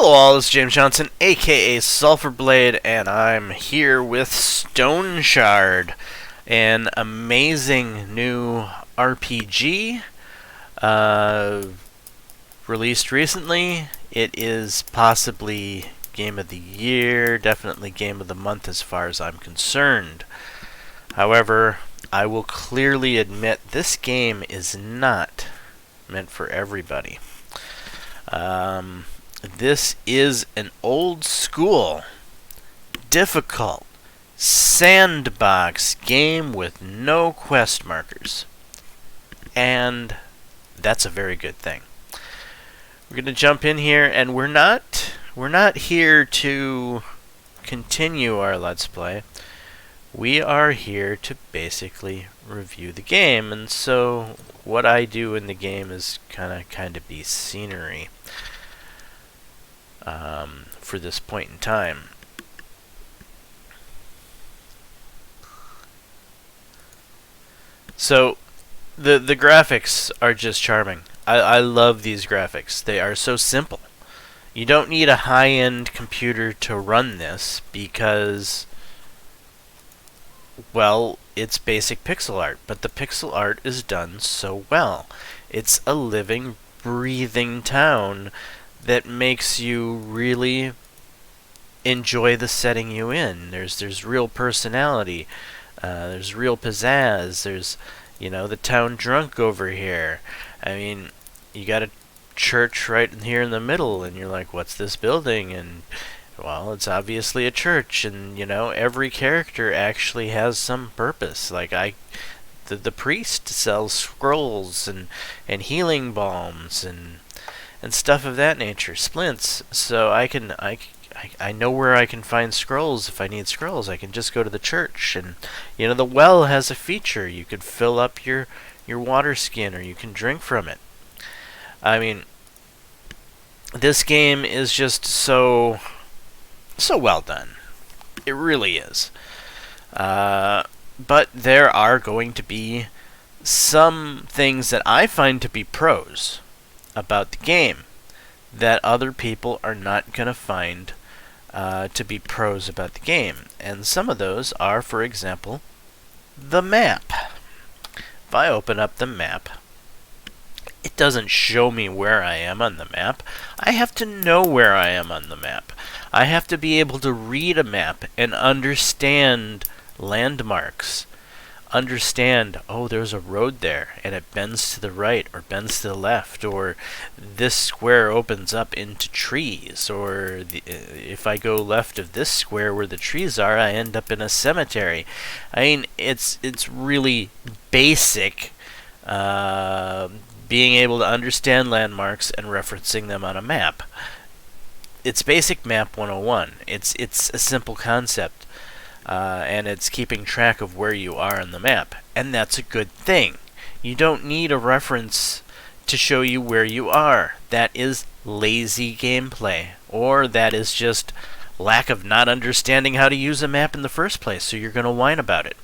Hello all, it's James Johnson, aka Sulfurblade, and I'm here with Stoneshard, an amazing new RPG released recently. It is possibly Game of the Year, definitely Game of the Month as far as I'm concerned. However, I will clearly admit this game is not meant for everybody. This is an old school, difficult, sandbox game with no quest markers. And that's a very good thing. We're going to jump in here, and we're not here to continue our Let's Play. We are here to basically review the game, and so what I do in the game is kind of be scenery. For this point in time. So, the graphics are just charming. I love these graphics. They are so simple. You don't need a high-end computer to run this because, well, it's basic pixel art, but the pixel art is done so well. It's a living, breathing town that makes you really enjoy the setting you in. There's real personality. There's real pizzazz. There's, the town drunk over here. I mean, you got a church right here in the middle, and you're like, what's this building? And, well, it's obviously a church, and, every character actually has some purpose. Like, the priest sells scrolls and healing balms and stuff of that nature, splints. So I know where I can find scrolls if I need scrolls. I can just go to the church, and the well has a feature. You could fill up your water skin, or you can drink from it. I mean, this game is just so well done. It really is. But there are going to be some things that I find to be pros about the game that other people are not going to find to be pros about the game. And some of those are, for example, the map. If I open up the map, it doesn't show me where I am on the map. I have to know where I am on the map. I have to be able to read a map and understand landmarks. Understand, oh, there's a road there, and it bends to the right, or bends to the left, or this square opens up into trees, or if I go left of this square where the trees are, I end up in a cemetery. I mean, it's really basic, being able to understand landmarks and referencing them on a map. It's basic map 101. It's a simple concept. And it's keeping track of where you are on the map. And that's a good thing. You don't need a reference to show you where you are. That is lazy gameplay. Or that is just lack of not understanding how to use a map in the first place, so you're going to whine about it.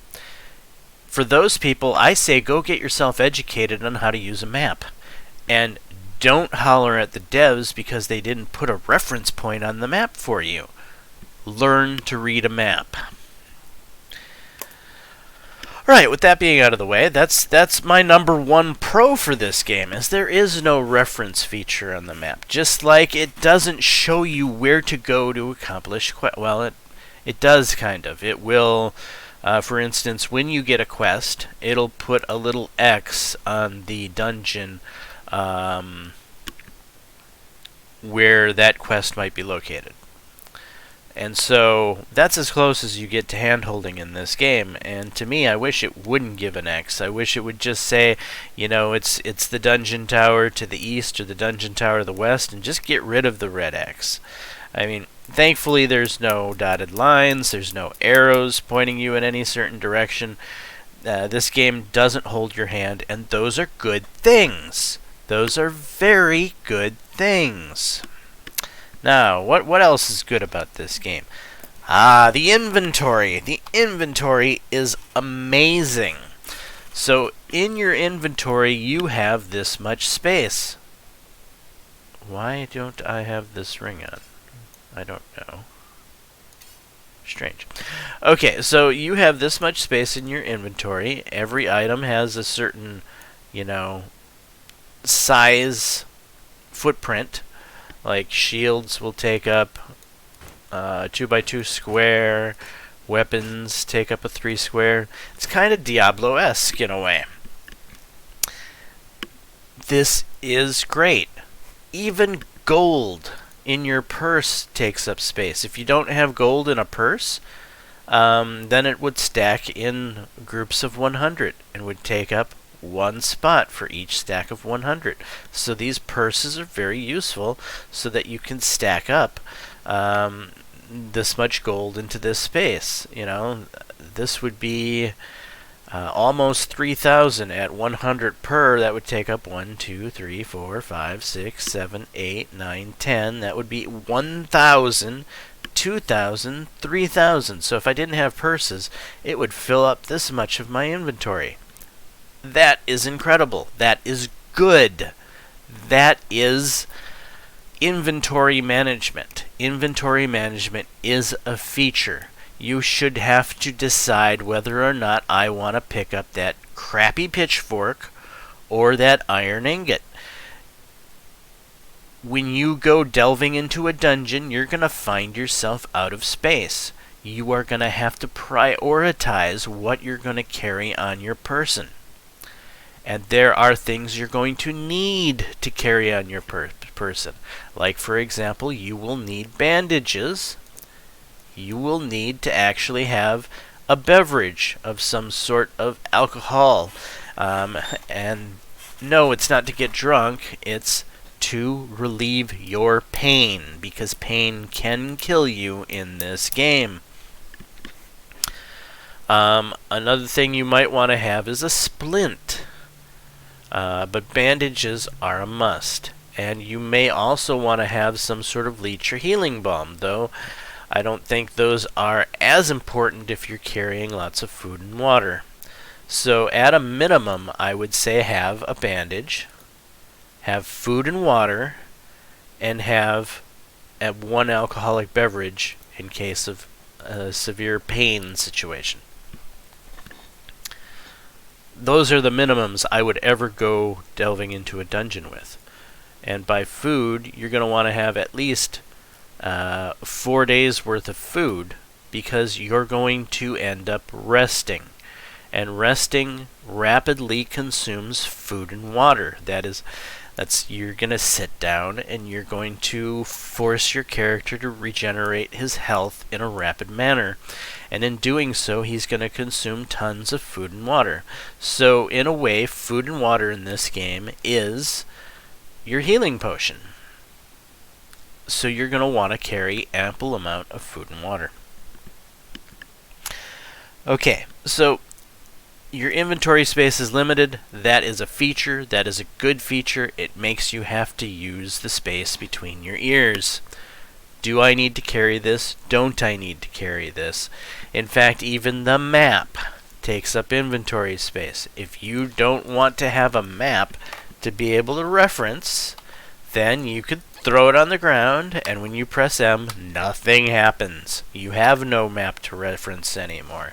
For those people, I say go get yourself educated on how to use a map. And don't holler at the devs because they didn't put a reference point on the map for you. Learn to read a map. Right, with that being out of the way, that's my number one pro for this game, is there is no reference feature on the map. Just like it doesn't show you where to go to accomplish well, it does kind of. It will, for instance, when you get a quest, it'll put a little X on the dungeon where that quest might be located. And so that's as close as you get to hand-holding in this game. And to me, I wish it wouldn't give an X. I wish it would just say, it's the dungeon tower to the east or the dungeon tower to the west, and just get rid of the red X. I mean, thankfully there's no dotted lines, there's no arrows pointing you in any certain direction. This game doesn't hold your hand, and those are good things. Those are very good things. Now, what else is good about this game? The inventory. The inventory is amazing. So, in your inventory, you have this much space. Why don't I have this ring on? I don't know. Strange. Okay, so you have this much space in your inventory. Every item has a certain, size footprint. Like shields will take up 2x2 square. Weapons take up a 3 square. It's kind of Diablo-esque in a way. This is great. Even gold in your purse takes up space. If you don't have gold in a purse, then it would stack in groups of 100 and would take up one spot for each stack of 100. So these purses are very useful so that you can stack up this much gold into this space. This would be almost 3,000 at 100 per. That would take up 1, 2, 3, 4, 5, 6, 7, 8, 9, 10. That would be 1,000, 2,000, 3,000. So if I didn't have purses, it would fill up this much of my inventory. That is incredible. That is good. That is inventory management. Inventory management is a feature. You should have to decide whether or not I want to pick up that crappy pitchfork or that iron ingot. When you go delving into a dungeon, you're going to find yourself out of space. You are going to have to prioritize what you're going to carry on your person. And there are things you're going to need to carry on your person. Like, for example, you will need bandages. You will need to actually have a beverage of some sort of alcohol. And no, it's not to get drunk. It's to relieve your pain, because pain can kill you in this game. Another thing you might want to have is a splint. But bandages are a must. And you may also want to have some sort of leech or healing balm, though I don't think those are as important if you're carrying lots of food and water. So at a minimum, I would say have a bandage, have food and water, and have one alcoholic beverage in case of a severe pain situation. Those are the minimums I would ever go delving into a dungeon with. And by food, you're going to want to have at least 4 days worth of food, because you're going to end up resting. And resting rapidly consumes food and water. You're going to sit down and you're going to force your character to regenerate his health in a rapid manner. And in doing so, he's going to consume tons of food and water. So in a way, food and water in this game is your healing potion. So you're going to want to carry ample amount of food and water. Okay, so your inventory space is limited. That is a feature. That is a good feature. It makes you have to use the space between your ears. Do I need to carry this? Don't I need to carry this? In fact, even the map takes up inventory space. If you don't want to have a map to be able to reference, then you could throw it on the ground, and when you press M, nothing happens. You have no map to reference anymore.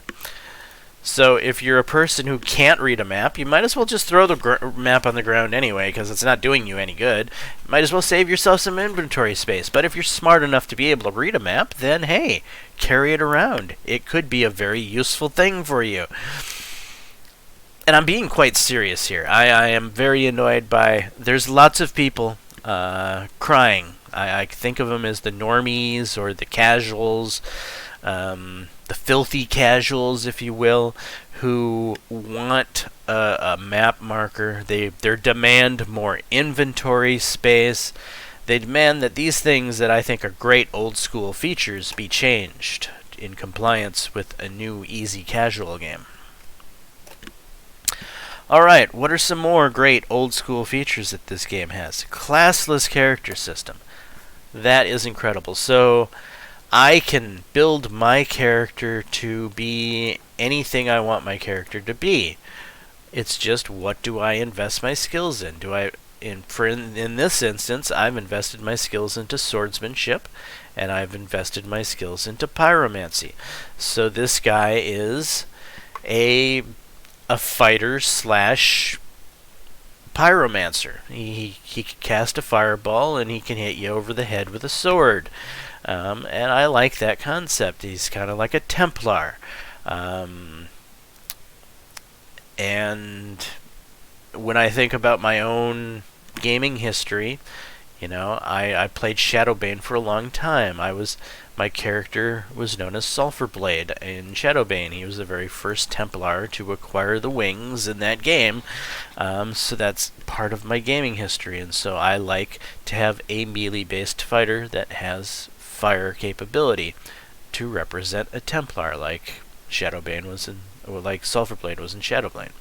So if you're a person who can't read a map, you might as well just throw the map on the ground anyway, because it's not doing you any good. You might as well save yourself some inventory space. But if you're smart enough to be able to read a map, then hey, carry it around. It could be a very useful thing for you. And I'm being quite serious here. I am very annoyed by... There's lots of people crying. I think of them as the normies or the casuals. The filthy casuals, if you will, who want a map marker. They demand more inventory space. They demand that these things that I think are great old school features be changed in compliance with a new easy casual game. Alright, what are some more great old school features that this game has? Classless character system. That is incredible. So I can build my character to be anything I want my character to be. It's just, what do I invest my skills in? in this instance, I've invested my skills into swordsmanship, and I've invested my skills into pyromancy. So this guy is a fighter slash pyromancer. He can cast a fireball, and he can hit you over the head with a sword. And I like that concept. He's kind of like a Templar. And when I think about my own gaming history, I played Shadowbane for a long time. My character was known as Sulfurblade in Shadowbane. He was the very first Templar to acquire the wings in that game. So that's part of my gaming history, and so I like to have a melee-based fighter that has fire capability to represent a Templar, like Sulfurblade was in Shadowblade.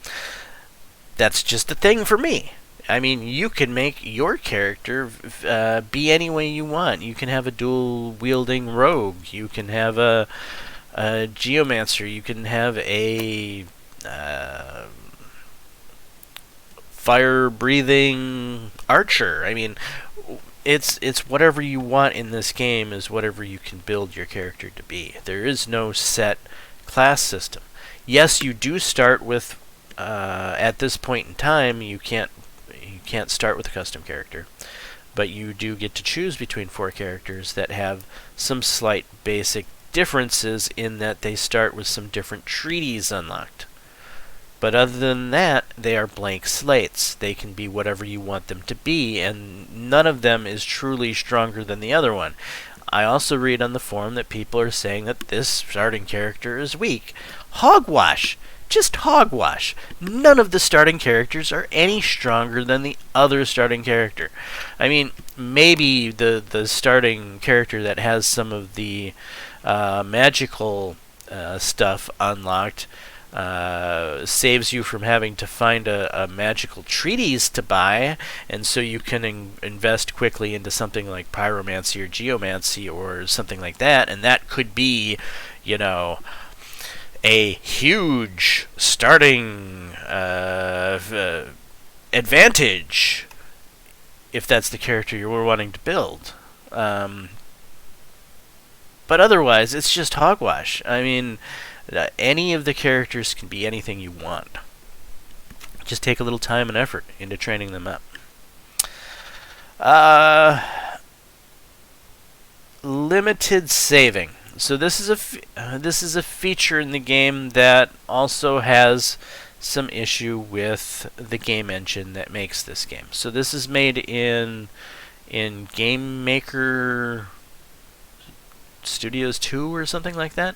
That's just a thing for me. I mean, you can make your character be any way you want. You can have a dual-wielding rogue. You can have a geomancer. You can have a fire-breathing archer. I mean, it's whatever you want in this game is whatever you can build your character to be. There is no set class system. Yes, you do start with at this point in time, you can't start with a custom character, but you do get to choose between 4 characters that have some slight basic differences in that they start with some different treaties unlocked. But other than that, they are blank slates. They can be whatever you want them to be, and none of them is truly stronger than the other one. I also read on the forum that people are saying that this starting character is weak. Hogwash! Just hogwash. None of the starting characters are any stronger than the other starting character. I mean, maybe the starting character that has some of the magical stuff unlocked saves you from having to find a magical treatise to buy, and so you can invest quickly into something like pyromancy or geomancy or something like that, and that could be, a huge starting advantage if that's the character you were wanting to build. But otherwise, it's just hogwash. I mean, any of the characters can be anything you want. Just take a little time and effort into training them up. Limited saving. So this is a feature in the game that also has some issue with the game engine that makes this game. So this is made in Game Maker Studios 2 or something like that,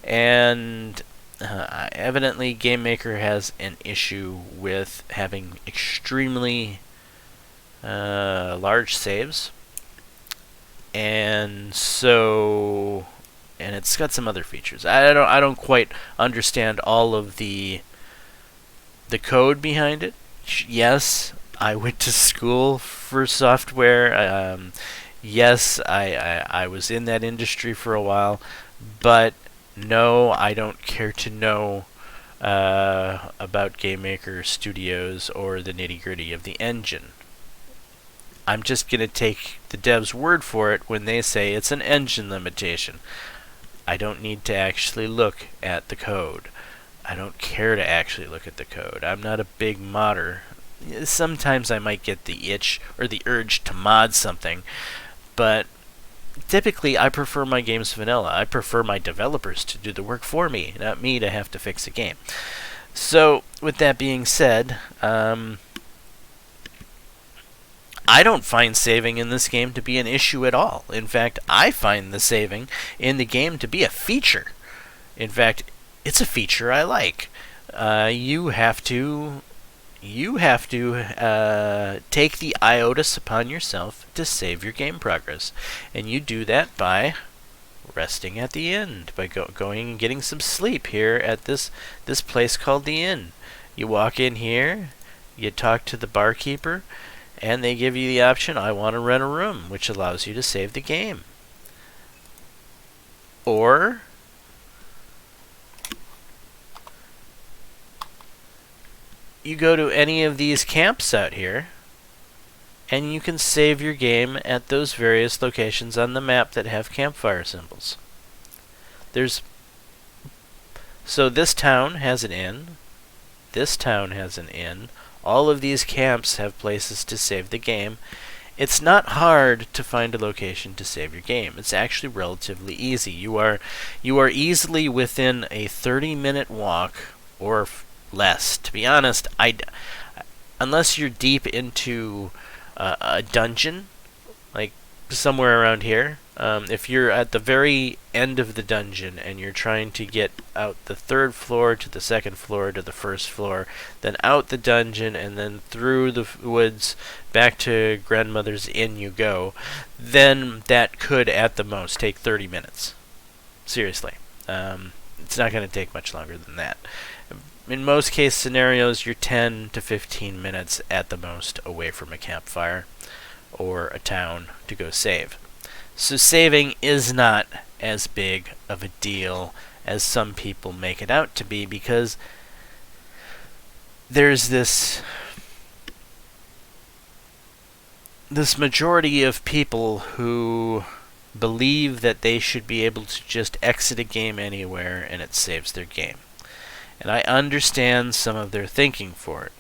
and evidently Game Maker has an issue with having extremely large saves, and it's got some other features. I don't quite understand all of the code behind it. Yes, I went to school for software. Yes, I was in that industry for a while, but no, I don't care to know about Game Maker Studios or the nitty-gritty of the engine. I'm just going to take the dev's word for it when they say it's an engine limitation. I don't need to actually look at the code. I don't care to actually look at the code. I'm not a big modder. Sometimes I might get the itch or the urge to mod something, but typically I prefer my games vanilla. I prefer my developers to do the work for me, not me to have to fix a game. So, with that being said, I don't find saving in this game to be an issue at all. In fact, I find the saving in the game to be a feature. In fact, it's a feature I like. You have to take the IOTUS upon yourself to save your game progress, and you do that by resting at the inn, by going and getting some sleep here at this place called the inn. You walk in here, you talk to the barkeeper, and they give you the option, I want to rent a room, which allows you to save the game. Or you go to any of these camps out here, and you can save your game at those various locations on the map that have campfire symbols. So this town has an inn, this town has an inn, all of these camps have places to save the game. It's not hard to find a location to save your game. It's actually relatively easy. You are easily within a 30-minute walk or less. To be honest, unless you're deep into a dungeon, like somewhere around here, if you're at the very end of the dungeon and you're trying to get out the 3rd floor to the 2nd floor to the 1st floor, then out the dungeon and then through the woods back to grandmother's inn you go, then that could at the most take 30 minutes. Seriously. It's not going to take much longer than that. In most case scenarios, you're 10 to 15 minutes at the most away from a campfire or a town to go save. So saving is not as big of a deal as some people make it out to be, because there's this majority of people who believe that they should be able to just exit a game anywhere and it saves their game. And I understand some of their thinking for it.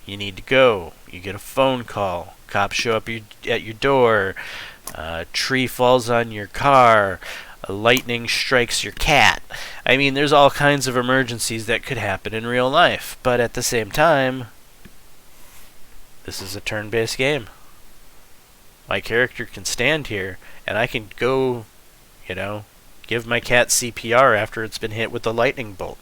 You need to go. You get a phone call. Cops show up at your door. A tree falls on your car. Lightning strikes your cat. I mean, there's all kinds of emergencies that could happen in real life. But at the same time, this is a turn-based game. My character can stand here, and I can go, give my cat CPR after it's been hit with a lightning bolt.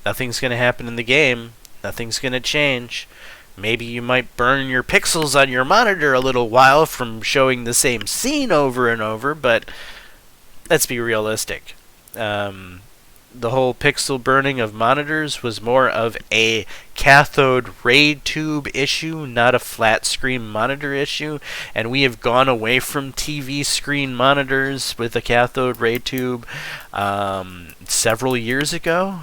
Nothing's going to happen in the game. Nothing's going to change. Maybe you might burn your pixels on your monitor a little while from showing the same scene over and over, but let's be realistic. The whole pixel burning of monitors was more of a cathode ray tube issue, not a flat screen monitor issue, and we have gone away from TV screen monitors with a cathode ray tube several years ago.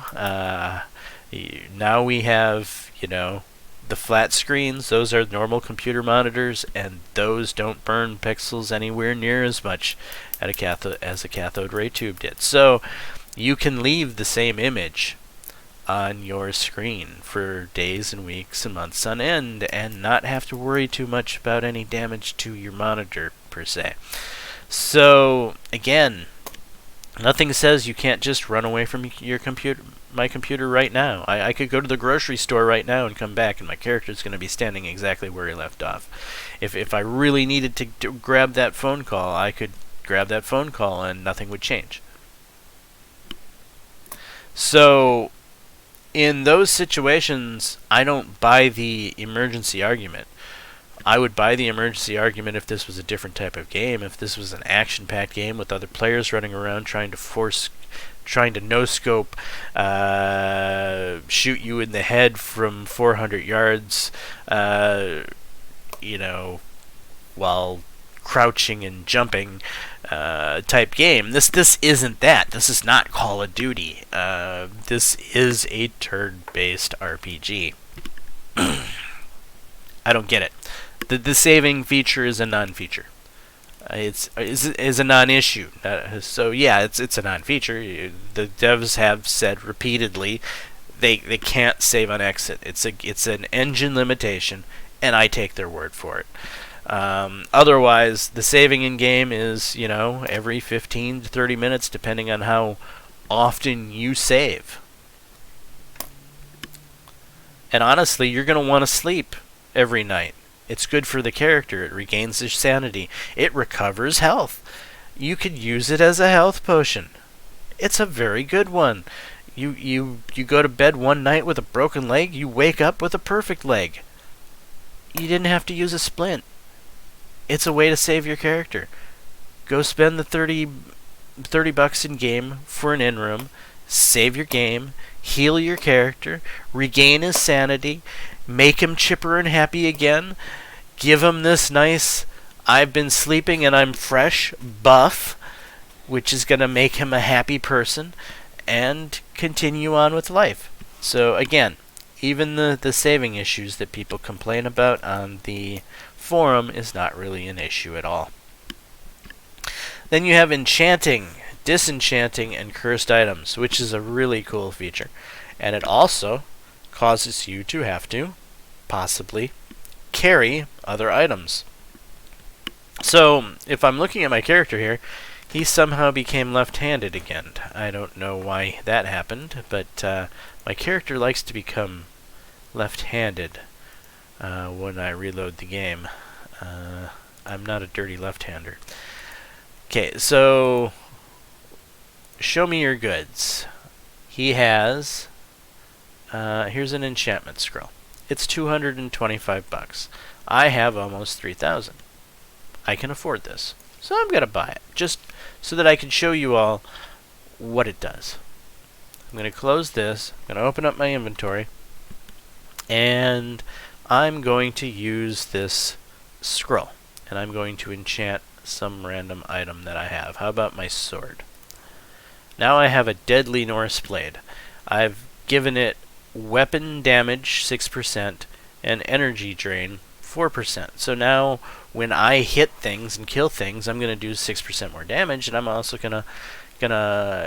Now we have, the flat screens. Those are normal computer monitors, and those don't burn pixels anywhere near as much as a cathode ray tube did. So you can leave the same image on your screen for days and weeks and months on end and not have to worry too much about any damage to your monitor per se. So again, nothing says you can't just run away from my computer right now. I could go to the grocery store right now and come back, and my character's going to be standing exactly where he left off. If I really needed to grab that phone call, I could grab that phone call and nothing would change. So in those situations, I don't buy the emergency argument. I would buy the emergency argument if this was a different type of game, if this was an action-packed game with other players running around trying to no-scope, shoot you in the head from 400 yards, while crouching and jumping type game. This isn't that. This is not Call of Duty. This is a turn-based RPG. I don't get it. The saving feature is a non-feature. It's a non-issue. So yeah, it's a non-feature. The devs have said repeatedly they can't save on exit. It's an engine limitation, and I take their word for it. Otherwise, the saving in game is every 15 to 30 minutes, depending on how often you save. And honestly, you're going to want to sleep every night. It's good for the character. It regains their sanity. It recovers health. You could use it as a health potion. It's a very good one. You go to bed one night with a broken leg, you wake up with a perfect leg. You didn't have to use a splint. It's a way to save your character. Go spend the $30 in game for an in-room, save your game, heal your character, regain his sanity, make him chipper and happy again, give him this nice I've been sleeping and I'm fresh buff, which is going to make him a happy person, and continue on with life. So again, even the saving issues that people complain about on the forum is not really an issue at all. Then you have Enchanting, Disenchanting, and Cursed Items, which is a really cool feature. And it also causes you to have to possibly carry other items. So, if I'm looking at my character here, he somehow became left-handed again. I don't know why that happened, but my character likes to become left-handed when I reload the game. I'm not a dirty left-hander. Okay, so show me your goods. He has, here's an enchantment scroll. It's $225. I have almost 3,000. I can afford this, so I'm going to buy it, just so that I can show you all what it does. I'm going to close this, I'm going to open up my inventory, and I'm going to use this scroll, and I'm going to enchant some random item that I have. How about my sword? Now I have a deadly Norse blade. I've given it weapon damage 6% and energy drain 4%. So now when I hit things and kill things, I'm going to do 6% more damage, and I'm also gonna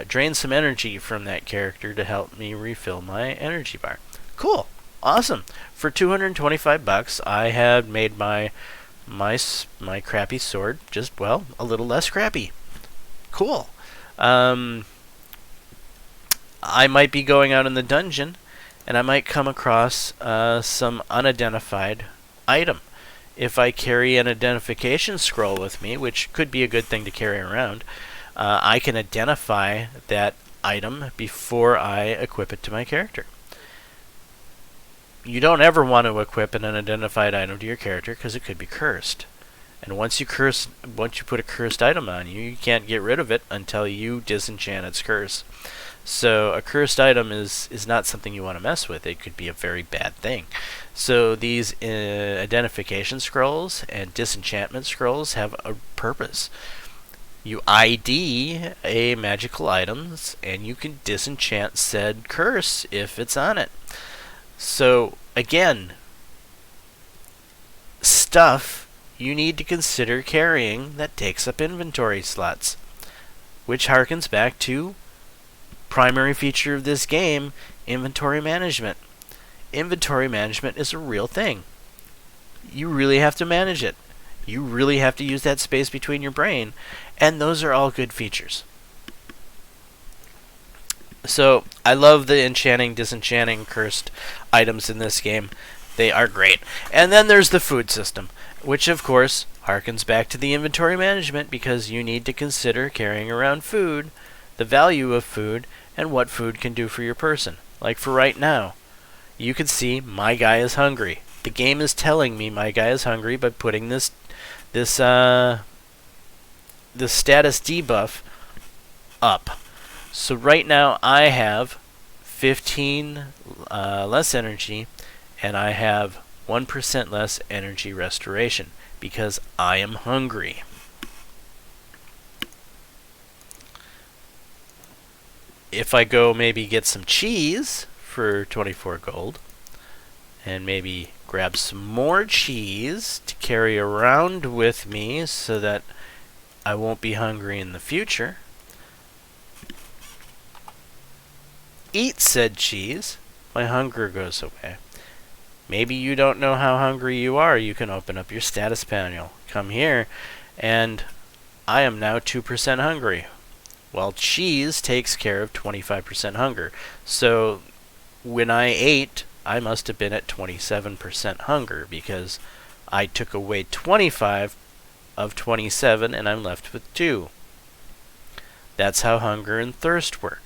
drain some energy from that character to help me refill my energy bar. Cool. Awesome. For $225, I had made my crappy sword just, well, a little less crappy. Cool. I might be going out in the dungeon, and I might come across some unidentified item. If I carry an identification scroll with me, which could be a good thing to carry around, I can identify that item before I equip it to my character. You don't ever want to equip an unidentified item to your character because it could be cursed. And once you put a cursed item on you, you can't get rid of it until you disenchant its curse. So a cursed item is not something you want to mess with. It could be a very bad thing. So these identification scrolls and disenchantment scrolls have a purpose. You ID a magical items, and you can disenchant said curse if it's on it. So again, stuff you need to consider carrying that takes up inventory slots, which harkens back to primary feature of this game, inventory management. Inventory management is a real thing. You really have to manage it. You really have to use that space between your brain, and those are all good features. So, I love the enchanting, disenchanting, cursed items in this game. They are great. And then there's the food system, which of course harkens back to the inventory management because you need to consider carrying around food, the value of food, and what food can do for your person. Like for right now, you can see my guy is hungry. The game is telling me my guy is hungry by putting this status debuff up. So right now I have 15 less energy, and I have 1% less energy restoration because I am hungry. If I go maybe get some cheese for 24 gold, and maybe grab some more cheese to carry around with me so that I won't be hungry in the future, eat said cheese, my hunger goes away. Maybe you don't know how hungry you are. You can open up your status panel. Come here, and I am now 2% hungry. Well, cheese takes care of 25% hunger. So when I ate, I must have been at 27% hunger because I took away 25 of 27 and I'm left with 2. That's how hunger and thirst work.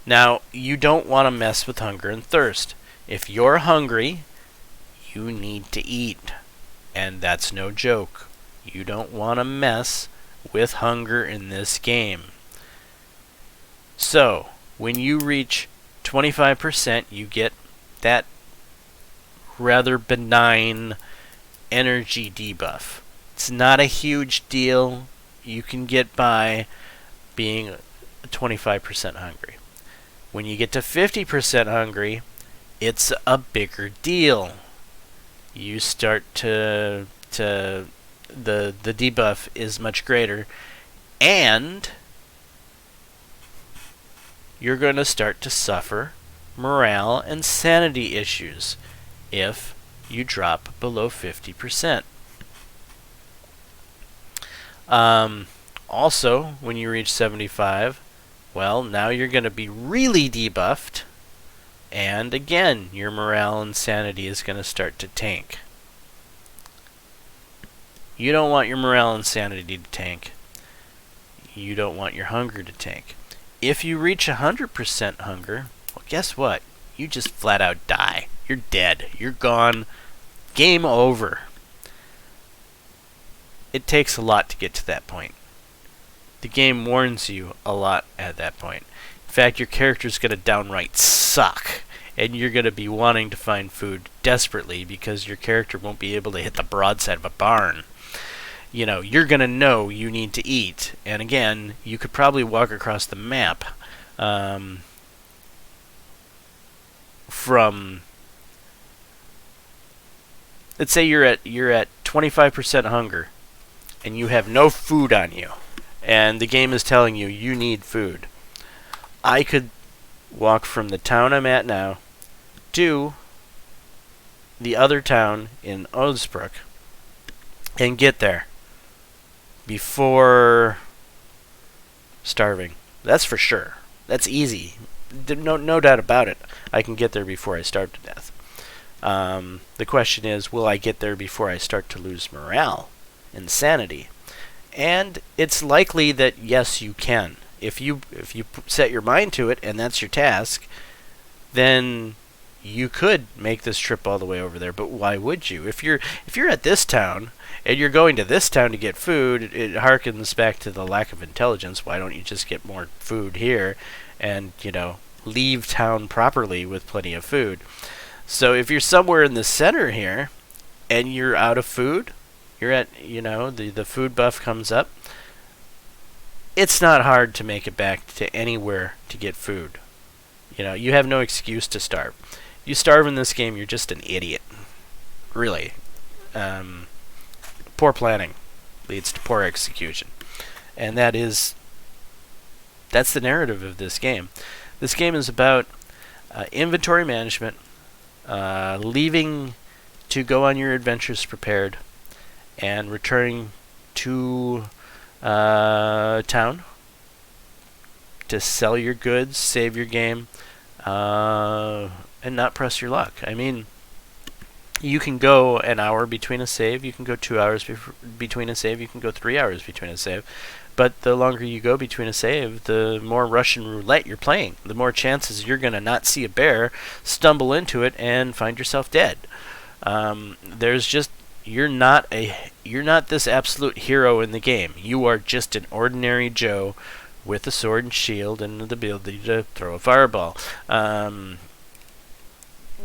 Now, you don't want to mess with hunger and thirst. If you're hungry, you need to eat. And that's no joke. You don't want to mess with hunger in this game. So, when you reach 25%, you get that rather benign energy debuff. It's not a huge deal. You can get by being 25% hungry. When you get to 50% hungry, it's a bigger deal. You start to the debuff is much greater, and you're going to start to suffer morale and sanity issues if you drop below 50%. Also, when you reach 75, well, now you're going to be really debuffed, and again, your morale and sanity is going to start to tank. You don't want your morale and sanity to tank. You don't want your hunger to tank. If you reach 100% hunger, well, guess what? You just flat out die. You're dead. You're gone. Game over. It takes a lot to get to that point. The game warns you a lot at that point. In fact, your character's going to downright suck, and you're going to be wanting to find food desperately because your character won't be able to hit the broadside of a barn. You know, you're going to know you need to eat. And again, you could probably walk across the map from... Let's say you're at 25% hunger, and you have no food on you, and the game is telling you you need food. I could walk from the town I'm at now to the other town in Osbrook and get there before starving. That's for sure. That's easy. No doubt about it. I can get there before I starve to death. The question is, will I get there before I start to lose morale and sanity? And it's likely that yes, you can. If you set your mind to it and that's your task, then you could make this trip all the way over there. But why would you? If you're at this town and you're going to this town to get food, it harkens back to the lack of intelligence. Why don't you just get more food here and, leave town properly with plenty of food? So if you're somewhere in the center here and you're out of food, you're at, the food buff comes up, it's not hard to make it back to anywhere to get food. You have no excuse to starve. You starve in this game, you're just an idiot. Really. Poor planning leads to poor execution. And that's the narrative of this game. This game is about inventory management, leaving to go on your adventures prepared, and returning to town to sell your goods, save your game, and not press your luck. I mean, you can go an hour between a save, you can go 2 hours between a save, you can go 3 hours between a save. But the longer you go between a save, the more Russian roulette you're playing. The more chances you're going to not see a bear, stumble into it, and find yourself dead. You're not this absolute hero in the game. You are just an ordinary Joe with a sword and shield and the ability to throw a fireball.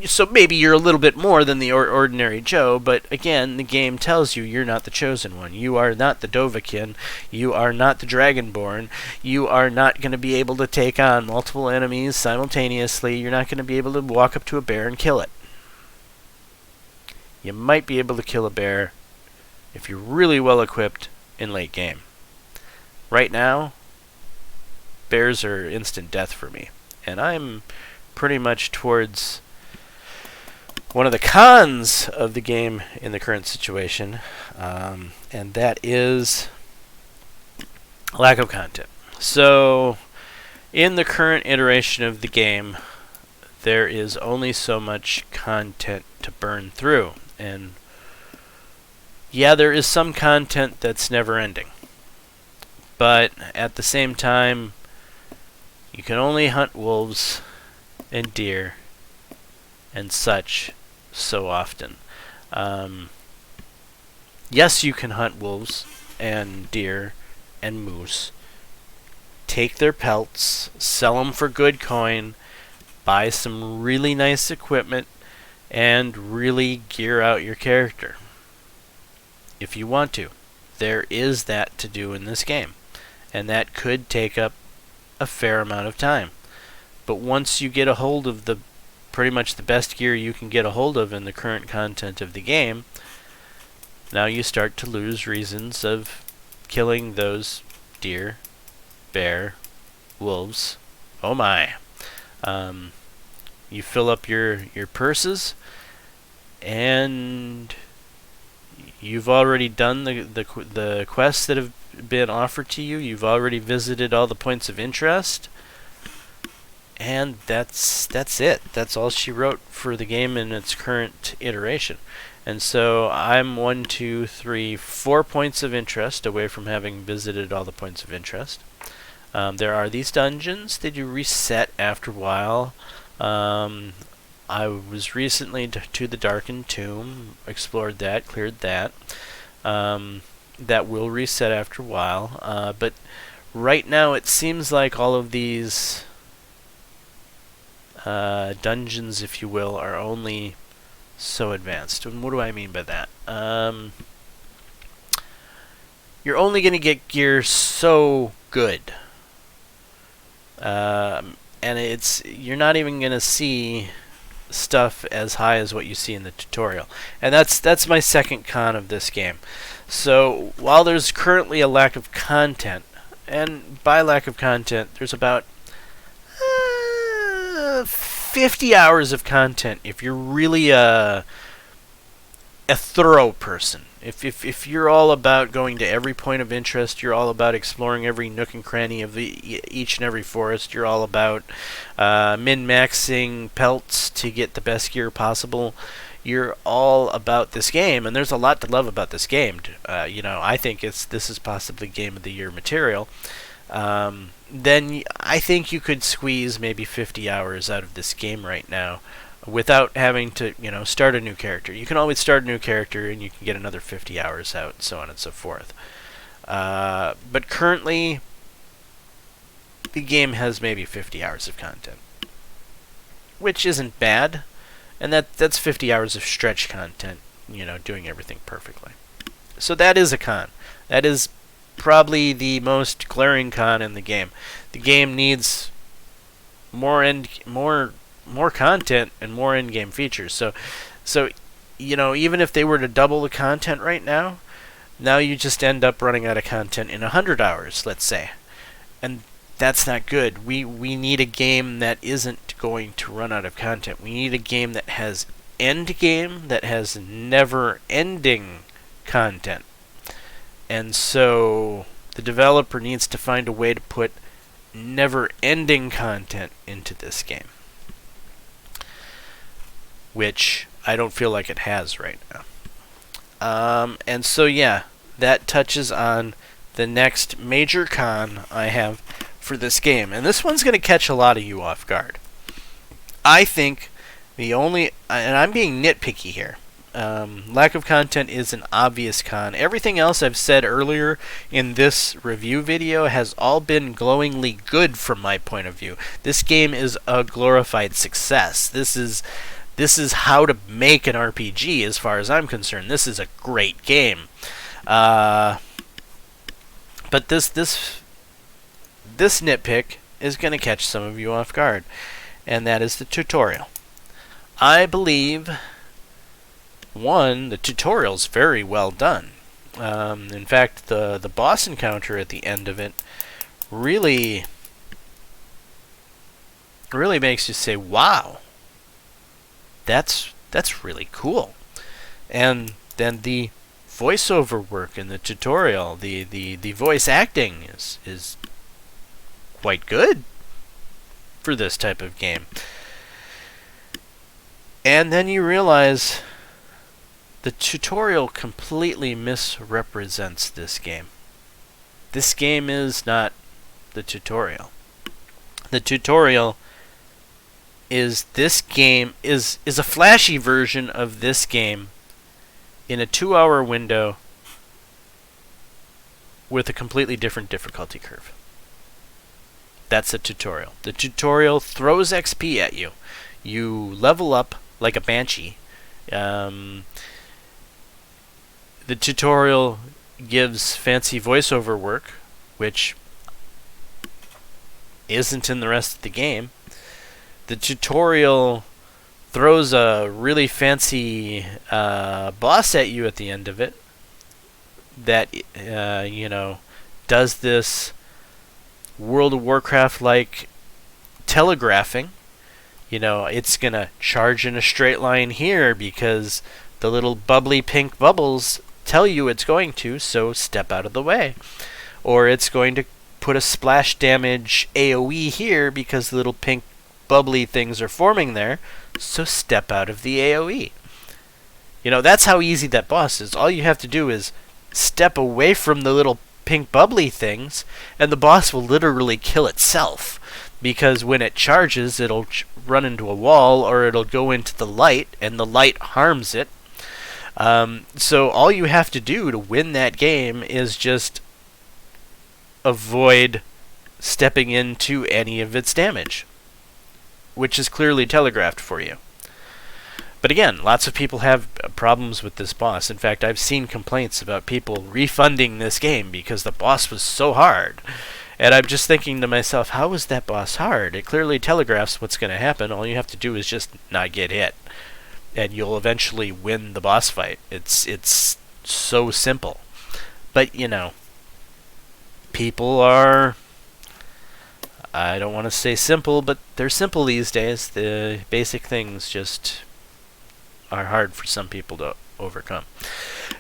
So maybe you're a little bit more than the ordinary Joe, but again, the game tells you you're not the chosen one. You are not the Dovahkiin. You are not the Dragonborn. You are not going to be able to take on multiple enemies simultaneously. You're not going to be able to walk up to a bear and kill it. You might be able to kill a bear if you're really well equipped in late game. Right now, bears are instant death for me. And I'm pretty much towards one of the cons of the game in the current situation, and that is lack of content. So, in the current iteration of the game, there is only so much content to burn through. And yeah, there is some content that's never ending. But at the same time, you can only hunt wolves and deer and such so often. Yes, you can hunt wolves and deer and moose, take their pelts, sell them for good coin, buy some really nice equipment, and really gear out your character if you want to. There is that to do in this game, and that could take up a fair amount of time. But once you get a hold of the pretty much the best gear you can get a hold of in the current content of the game, now you start to lose reasons of killing those deer, bear, wolves. Oh my. You fill up your purses, and you've already done the quests that have been offered to you. You've already visited all the points of interest, and that's it. That's all she wrote for the game in its current iteration. And so I'm 1, 2, 3, 4 points of interest away from having visited all the points of interest. There are these dungeons that you reset after a while. I was recently to the Darkened Tomb, explored that, cleared that. That will reset after a while. But right now it seems like all of these dungeons, if you will, are only so advanced. And what do I mean by that? You're only going to get gear so good. And you're not even going to see stuff as high as what you see in the tutorial. And that's my second con of this game. So while there's currently a lack of content, and by lack of content, there's about 50 hours of content if you're really a thorough person. If you're all about going to every point of interest, you're all about exploring every nook and cranny of each and every forest, you're all about min-maxing pelts to get the best gear possible, you're all about this game, and there's a lot to love about this game. I think this is possibly Game of the Year material. Then I think you could squeeze maybe 50 hours out of this game right now without having to, start a new character. You can always start a new character and you can get another 50 hours out, and so on and so forth. But currently, the game has maybe 50 hours of content, which isn't bad, and that's 50 hours of stretch content, doing everything perfectly. So that is a con. That is probably the most glaring con in the game. The game needs more content and more in-game features. So even if they were to double the content right now you just end up running out of content in 100 hours, let's say. And that's not good. We need a game that isn't going to run out of content. We need a game that has endgame, that has never-ending content. And so the developer needs to find a way to put never-ending content into this game, which I don't feel like it has right now. And so yeah, that touches on the next major con I have for this game. And this one's going to catch a lot of you off guard. I think and I'm being nitpicky here, lack of content is an obvious con. Everything else I've said earlier in this review video has all been glowingly good from my point of view. This game is a glorified success. This is how to make an RPG as far as I'm concerned. This is a great game. But this nitpick is going to catch some of you off guard, and that is the tutorial. I believe, the tutorial's very well done. In fact, the boss encounter at the end of it really makes you say, wow, that's really cool. And then the voiceover work in the tutorial, the voice acting is quite good for this type of game. And then you realize the tutorial completely misrepresents this game. This game is not the tutorial. The tutorial is a flashy version of this game in a 2-hour window with a completely different difficulty curve. That's a tutorial. The tutorial throws XP at you. You level up like a banshee. The tutorial gives fancy voiceover work, which isn't in the rest of the game. The tutorial throws a really fancy boss at you at the end of it that does this World of Warcraft like telegraphing. It's gonna charge in a straight line here because the little bubbly pink bubbles tell you it's going to, so step out of the way. Or it's going to put a splash damage AoE here because the little pink bubbly things are forming there, so step out of the AoE. That's how easy that boss is. All you have to do is step away from the little pink bubbly things, and the boss will literally kill itself. Because when it charges, it'll run into a wall, or it'll go into the light, and the light harms it. So all you have to do to win that game is just avoid stepping into any of its damage, which is clearly telegraphed for you. But again, lots of people have problems with this boss. In fact, I've seen complaints about people refunding this game because the boss was so hard. And I'm just thinking to myself, how is that boss hard? It clearly telegraphs what's going to happen. All you have to do is just not get hit, and you'll eventually win the boss fight. It's so simple. But, people are, I don't want to say simple, but they're simple these days. The basic things just are hard for some people to overcome.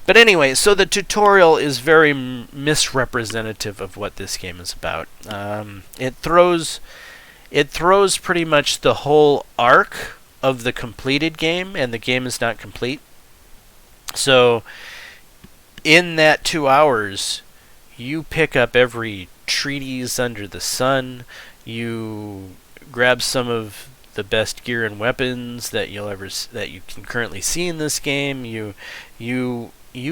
But anyway, so the tutorial is very misrepresentative of what this game is about. It throws pretty much the whole arc of the completed game, and the game is not complete. So in that 2 hours, you pick up every treatise under the sun. You grab some of the best gear and weapons that you can currently see in this game. You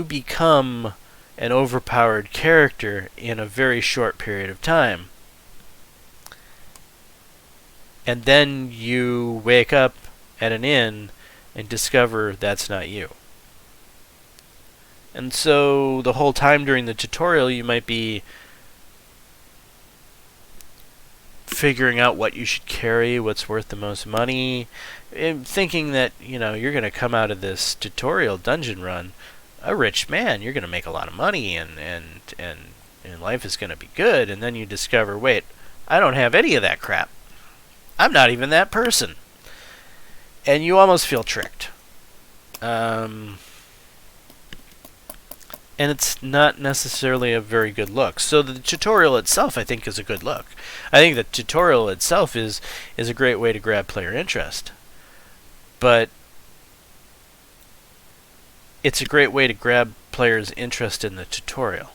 become an overpowered character in a very short period of time. And then you wake up at an inn and discover that's not you. And so the whole time during the tutorial you might be figuring out what you should carry, what's worth the most money, and thinking that, you're going to come out of this tutorial dungeon run a rich man. You're going to make a lot of money, and life is going to be good. And then you discover, wait, I don't have any of that crap. I'm not even that person. And you almost feel tricked. And it's not necessarily a very good look. So the tutorial itself, I think, is a good look. I think the tutorial itself is a great way to grab player interest. But it's a great way to grab players' interest in the tutorial.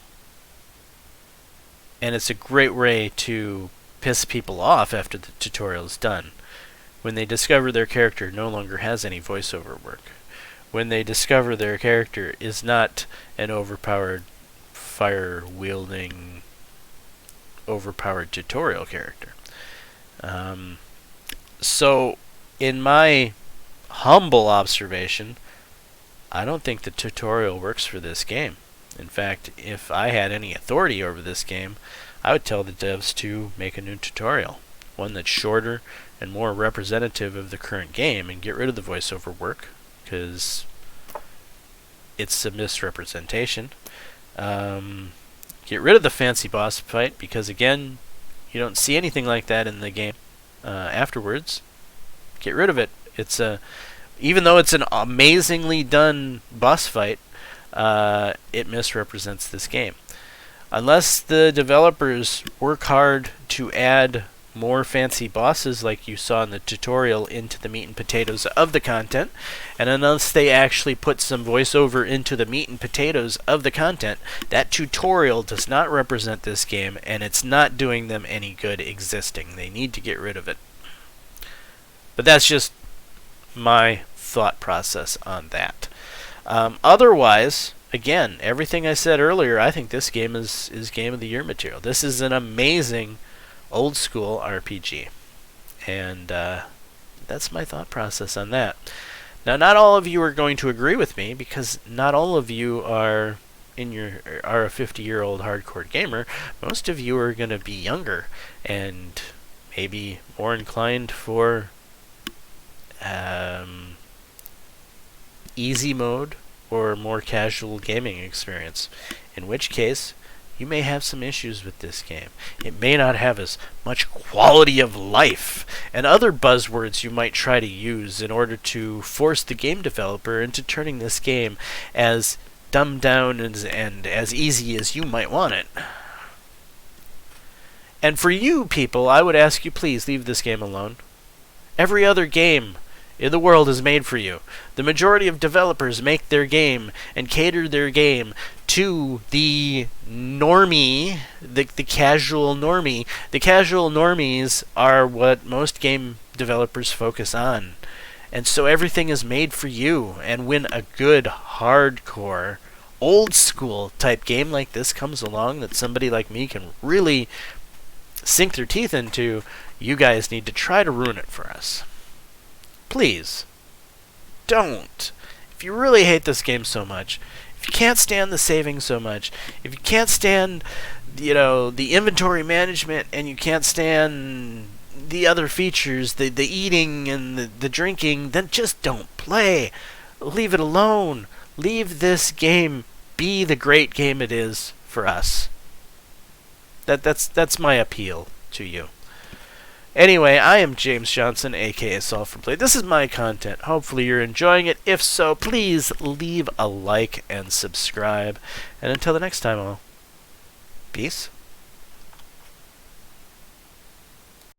And it's a great way to piss people off after the tutorial is done. When they discover their character no longer has any voiceover work. When they discover their character is not an overpowered, fire-wielding, overpowered tutorial character. So, in my humble observation, I don't think the tutorial works for this game. In fact, if I had any authority over this game, I would tell the devs to make a new tutorial. One that's shorter and more representative of the current game, and get rid of the voiceover work, because it's a misrepresentation. Get rid of the fancy boss fight, because again, you don't see anything like that in the game afterwards. Get rid of it. Even though it's an amazingly done boss fight, it misrepresents this game. Unless the developers work hard to add more fancy bosses like you saw in the tutorial into the meat and potatoes of the content, and unless they actually put some voiceover into the meat and potatoes of the content, that tutorial does not represent this game, and it's not doing them any good existing. They need to get rid of it. But that's just my thought process on that. Otherwise, again, everything I said earlier, I think this game is Game of the Year material. This is an amazing old school RPG. And that's my thought process on that. Now, not all of you are going to agree with me, because not all of you are a 50-year-old hardcore gamer. Most of you are going to be younger and maybe more inclined for easy mode or more casual gaming experience, in which case you may have some issues with this game. It may not have as much quality of life and other buzzwords you might try to use in order to force the game developer into turning this game as dumbed down and as easy as you might want it. And for you people, I would ask you, please leave this game alone. Every other game in the world is made for you. The majority of developers make their game and cater their game to the normie, the casual normie. The casual normies are what most game developers focus on. And so everything is made for you. And when a good, hardcore, old school type game like this comes along that somebody like me can really sink their teeth into, you guys need to try to ruin it for us. Please, don't. If you really hate this game so much, if you can't stand the saving so much, if you can't stand, the inventory management, and you can't stand the other features, the eating and the drinking, then just don't play. Leave it alone. Leave this game be the great game it is for us. That's my appeal to you. Anyway, I am James Johnson, aka Sulfurblade. This is my content. Hopefully you're enjoying it. If so, please leave a like and subscribe. And until the next time, all, peace.